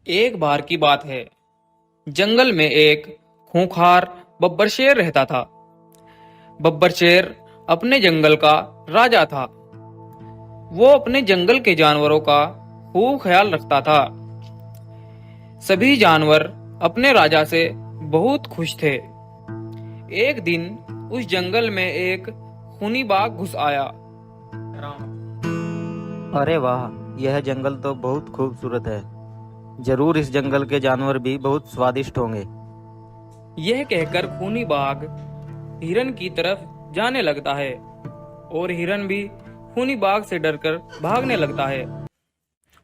एक बार की बात है। जंगल में एक खूंखार बब्बर शेर रहता था। बब्बर शेर अपने जंगल का राजा था। वो अपने जंगल के जानवरों का खूब ख्याल रखता था। सभी जानवर अपने राजा से बहुत खुश थे। एक दिन उस जंगल में एक खूनी बाघ घुस आया। अरे वाह, यह जंगल तो बहुत खूबसूरत है। जरूर इस जंगल के जानवर भी बहुत स्वादिष्ट होंगे। यह कहकर खूनी बाघ हिरन की तरफ जाने लगता है और हिरन भी खूनी बाघ से डरकर भागने लगता है।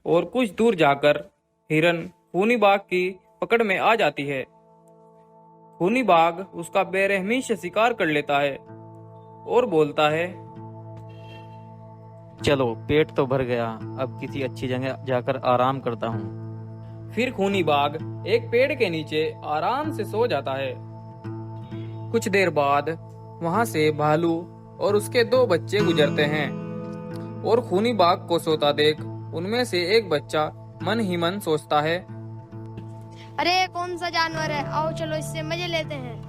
और कुछ दूर जाकर हिरन खूनी बाघ की पकड़ में आ जाती है। खूनी बाघ उसका बेरहमी से शिकार कर लेता है और बोलता है, चलो, पेट तो भर गया, अब किसी अच्छी जगह जाकर आराम करता हूँ। फिर खूनी बाघ एक पेड़ के नीचे आराम से सो जाता है। कुछ देर बाद वहां से भालू और उसके दो बच्चे गुजरते हैं और खूनी बाघ को सोता देख उनमें से एक बच्चा मन ही मन सोचता है, अरे कौन सा जानवर है, आओ चलो इससे मजे लेते हैं।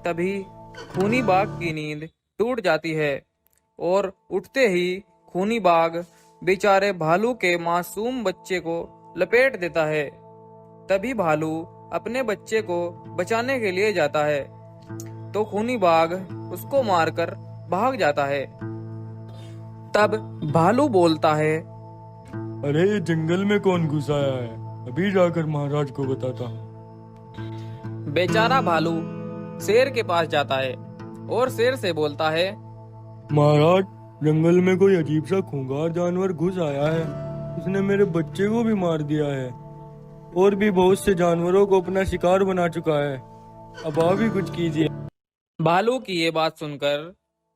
तभी खूनी बाघ की नींद टूट जाती है और उठते ही खूनी बाघ बेचारे भालू के मासूम बच्चे को लपेट देता है। तभी भालू अपने बच्चे को बचाने के लिए जाता है तो खूनी बाघ उसको मारकर भाग जाता है। तब भालू बोलता है, अरे ये जंगल में कौन घुस आया है? अभी जाकर महाराज को बताता हूँ। बेचारा भालू शेर के पास जाता है और शेर से बोलता है, महाराज, जंगल में कोई अजीब सा खूंखार जानवर घुस आया है। उसने मेरे बच्चे को भी मार दिया है और भी बहुत से जानवरों को अपना शिकार बना चुका है। अब आप ही कुछ कीजिए। भालू की ये बात सुनकर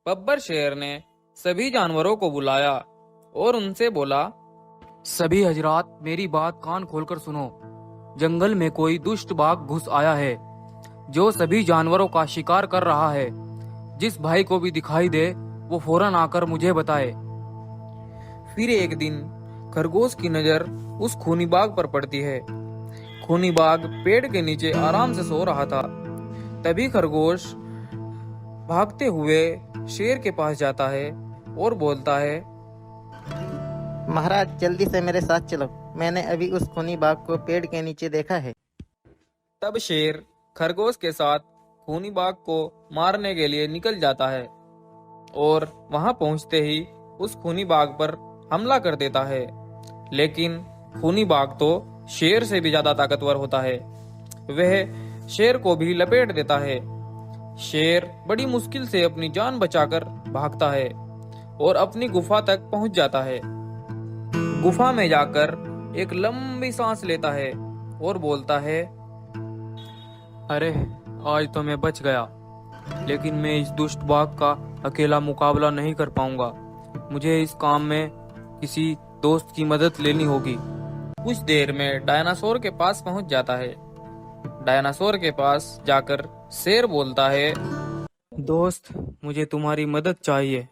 बब्बर शेर ने सभी जानवरों को बुलाया और उनसे बोला, सभी हजरात, मेरी बात कान खोलकर सुनो। जंगल में कोई दुष्ट बाघ घुस आया है जो सभी जानवरों का शिकार कर रहा है। जिस भाई को भी दिखाई दे वो फौरन आकर मुझे बताए। फिर एक दिन खरगोश की नजर उस खूनी बाघ पर पड़ती है। खूनी बाघ पेड़ के नीचे आराम से सो रहा था। तभी खरगोश भागते हुए शेर के पास जाता है और बोलता है, महाराज, जल्दी से मेरे साथ चलो। मैंने अभी उस खूनी बाघ को पेड़ के नीचे देखा है। तब शेर खरगोश के साथ खूनी बाघ को मारने के लिए निकल जाता है और वहां पहुंचते ही उस खूनी बाघ पर हमला कर देता है। लेकिन खूनी बाघ तो शेर से भी ज्यादा ताकतवर होता है। वह शेर को भी लपेट देता है। शेर बड़ी मुश्किल से अपनी जान बचाकर भागता है और अपनी गुफा तक पहुंच जाता है। गुफा में जाकर एक लंबी सांस लेता है और बोलता है, अरे आज तो मैं बच गया, लेकिन मैं इस दुष्ट बाघ का अकेला मुकाबला नहीं कर पाऊंगा। मुझे इस काम में किसी दोस्त की मदद लेनी होगी। कुछ देर में डायनासोर के पास पहुंच जाता है। डायनासोर के पास जाकर शेर बोलता है, दोस्त, मुझे तुम्हारी मदद चाहिए।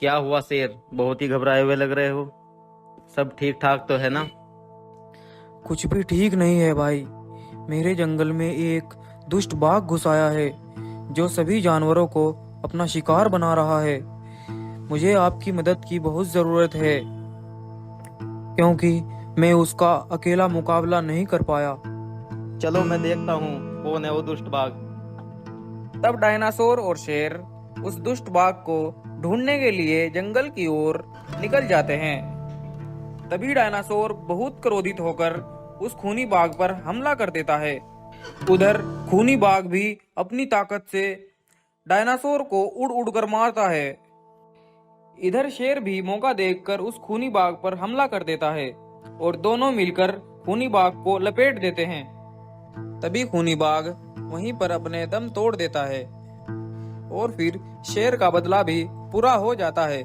क्या हुआ शेर? बहुत ही घबराए हुए लग रहे हो। सब ठीक ठाक तो है ना? कुछ भी ठीक नहीं है भाई। मेरे जंगल में एक दुष्ट बाघ घुस आया है जो सभी जानवरों को अपना शिकार बना रहा है। मुझे आपकी मदद की बहुत जरूरत है क्योंकि मैं उसका अकेला मुकाबला नहीं कर पाया। चलो, मैं देखता हूँ कौन है वो दुष्ट बाघ। तब डायनासोर और शेर उस दुष्ट बाघ को ढूंढने के लिए जंगल की ओर निकल जाते हैं। तभी डायनासोर बहुत क्रोधित होकर उस खूनी बाघ पर हमला कर देता है। उधर खूनी बाघ भी अपनी ताकत से डायनासोर को उड़ उड़ कर मारता है। इधर शेर भी मौका देखकर उस खूनी बाघ पर हमला कर देता है और दोनों मिलकर खूनी बाघ को लपेट देते हैं। तभी खूनी बाघ वहीं पर अपने दम तोड़ देता है और फिर शेर का बदला भी पूरा हो जाता है।